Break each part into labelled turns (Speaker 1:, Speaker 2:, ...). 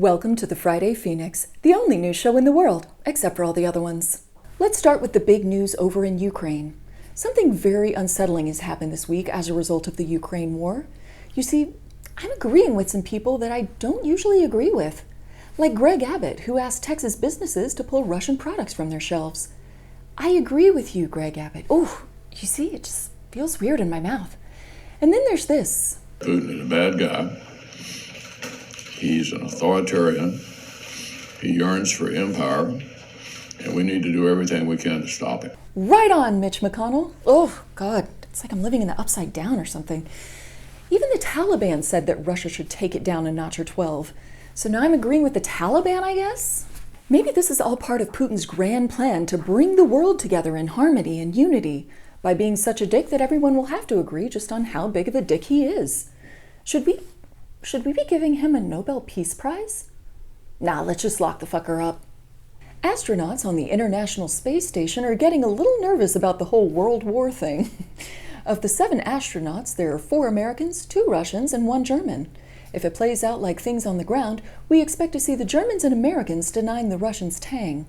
Speaker 1: Welcome to the Friday Phoenix, the only news show in the world, except for all the other ones. Let's start with the big news over in Ukraine. Something very unsettling has happened this week as a result of the Ukraine war. You see, I'm agreeing with some people that I don't usually agree with. Like Greg Abbott, who asked Texas businesses to pull Russian products from their shelves. I agree with you, Greg Abbott. Oh, you see, it just feels weird in my mouth. And then there's this.
Speaker 2: Putin is a bad guy. He's an authoritarian. He yearns for empire, and we need to do everything we can to stop him.
Speaker 1: Right on, Mitch McConnell. Oh, God, it's like I'm living in the upside down or something. Even the Taliban said that Russia should take it down a notch or 12. So now I'm agreeing with the Taliban, I guess? Maybe this is all part of Putin's grand plan to bring the world together in harmony and unity by being such a dick that everyone will have to agree just on how big of a dick he is. Should we be giving him a Nobel Peace Prize? Nah, let's just lock the fucker up. Astronauts on the International Space Station are getting a little nervous about the whole World War thing. Of the 7 astronauts, there are 4 Americans, 2 Russians, and 1 German. If it plays out like things on the ground, we expect to see the Germans and Americans denying the Russians Tang.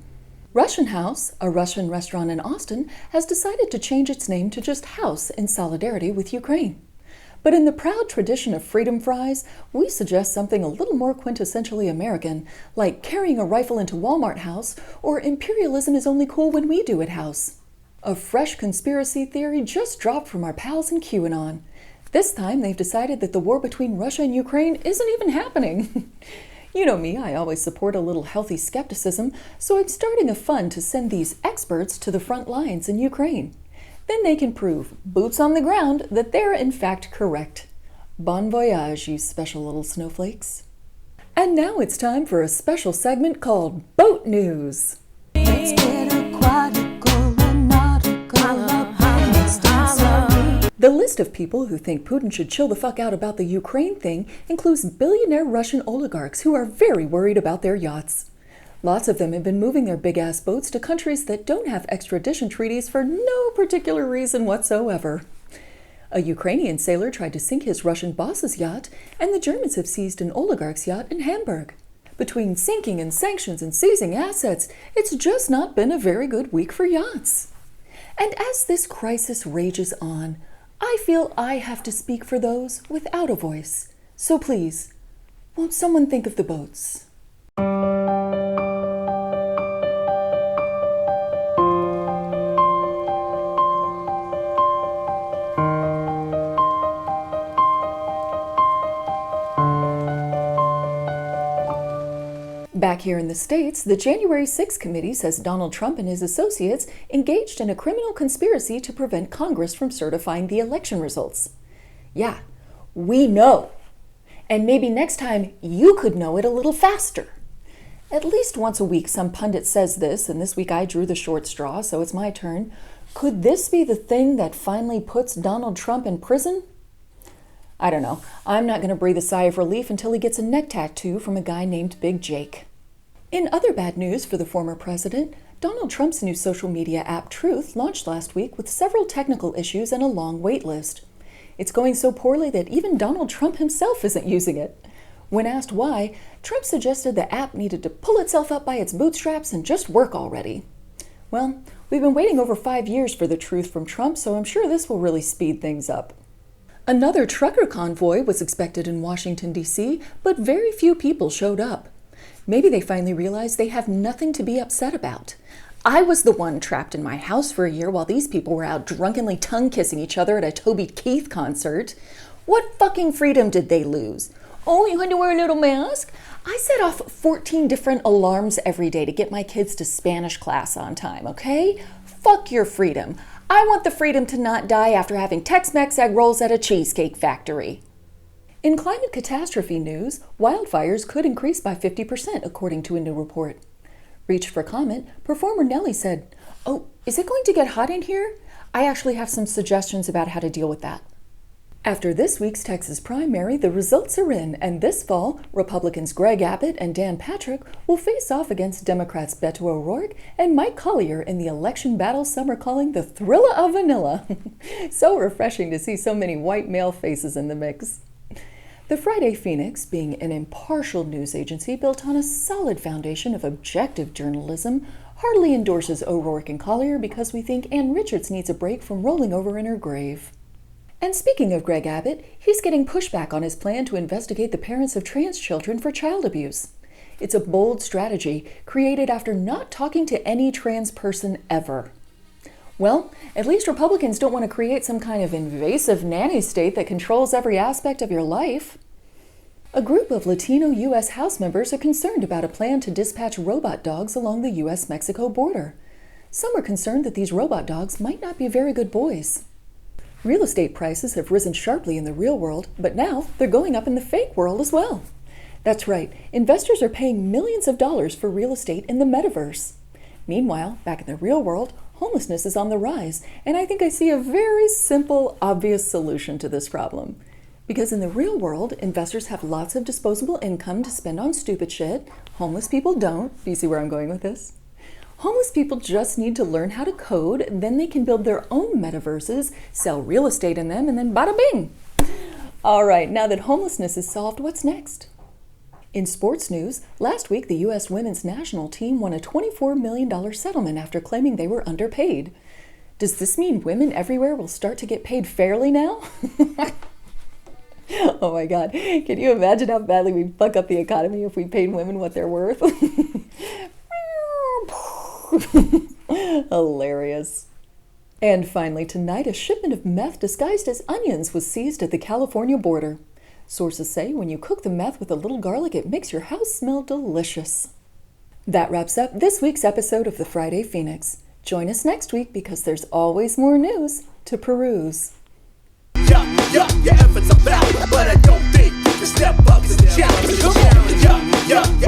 Speaker 1: Russian House, a Russian restaurant in Austin, has decided to change its name to just House in solidarity with Ukraine. But in the proud tradition of freedom fries, we suggest something a little more quintessentially American, like carrying a rifle into Walmart House, or imperialism is only cool when we do it House. A fresh conspiracy theory just dropped from our pals in QAnon. This time they've decided that the war between Russia and Ukraine isn't even happening. You know me, I always support a little healthy skepticism, so I'm starting a fund to send these experts to the front lines in Ukraine. Then they can prove, boots on the ground, that they're in fact correct. Bon voyage, you special little snowflakes. And now it's time for a special segment called Boat News. Let's get a quadricle, a nautical, The list of people who think Putin should chill the fuck out about the Ukraine thing includes billionaire Russian oligarchs who are very worried about their yachts. Lots of them have been moving their big-ass boats to countries that don't have extradition treaties for no particular reason whatsoever. A Ukrainian sailor tried to sink his Russian boss's yacht, and the Germans have seized an oligarch's yacht in Hamburg. Between sinking and sanctions and seizing assets, it's just not been a very good week for yachts. And as this crisis rages on, I feel I have to speak for those without a voice. So please, won't someone think of the boats? Back here in the States, the January 6th committee says Donald Trump and his associates engaged in a criminal conspiracy to prevent Congress from certifying the election results. Yeah, we know. And maybe next time you could know it a little faster. At least once a week some pundit says this, and this week I drew the short straw, so it's my turn. Could this be the thing that finally puts Donald Trump in prison? I don't know. I'm not going to breathe a sigh of relief until he gets a neck tattoo from a guy named Big Jake. In other bad news for the former president, Donald Trump's new social media app Truth launched last week with several technical issues and a long wait list. It's going so poorly that even Donald Trump himself isn't using it. When asked why, Trump suggested the app needed to pull itself up by its bootstraps and just work already. Well, we've been waiting over 5 years for the truth from Trump, so I'm sure this will really speed things up. Another trucker convoy was expected in Washington, D.C., but very few people showed up. Maybe they finally realized they have nothing to be upset about. I was the one trapped in my house for a year while these people were out drunkenly tongue-kissing each other at a Toby Keith concert. What fucking freedom did they lose? Oh, you had to wear a little mask? I set off 14 different alarms every day to get my kids to Spanish class on time, okay? Fuck your freedom. I want the freedom to not die after having Tex-Mex egg rolls at a cheesecake factory. In climate catastrophe news, wildfires could increase by 50%, according to a new report. Reached for comment, performer Nelly said, "Oh, is it going to get hot in here? I actually have some suggestions about how to deal with that." After this week's Texas primary, the results are in, and this fall, Republicans Greg Abbott and Dan Patrick will face off against Democrats Beto O'Rourke and Mike Collier in the election battle some are calling the Thrilla of Vanilla. So refreshing to see so many white male faces in the mix. The Friday Phoenix, being an impartial news agency built on a solid foundation of objective journalism, heartily endorses O'Rourke and Collier because we think Ann Richards needs a break from rolling over in her grave. And speaking of Greg Abbott, he's getting pushback on his plan to investigate the parents of trans children for child abuse. It's a bold strategy created after not talking to any trans person ever. Well, at least Republicans don't want to create some kind of invasive nanny state that controls every aspect of your life. A group of Latino U.S. House members are concerned about a plan to dispatch robot dogs along the U.S.-Mexico border. Some are concerned that these robot dogs might not be very good boys. Real estate prices have risen sharply in the real world, but now they're going up in the fake world as well. That's right, investors are paying millions of dollars for real estate in the metaverse. Meanwhile, back in the real world, homelessness is on the rise, and I think I see a very simple, obvious solution to this problem. Because in the real world, investors have lots of disposable income to spend on stupid shit. Homeless people don't. Do you see where I'm going with this? Homeless people just need to learn how to code, then they can build their own metaverses, sell real estate in them, and then bada bing! All right, now that homelessness is solved, what's next? In sports news, last week the U.S. women's national team won a $24 million settlement after claiming they were underpaid. Does this mean women everywhere will start to get paid fairly now? Oh my God, can you imagine how badly we'd fuck up the economy if we paid women what they're worth? Hilarious. And finally tonight, a shipment of meth disguised as onions was seized at the California border. Sources say when you cook the meth with a little garlic, it makes your house smell delicious. That wraps up this week's episode of the Friday Phoenix. Join us next week because there's always more news to peruse.
Speaker 3: Your efforts are valid, but I don't think you can step up to the challenge. Come on,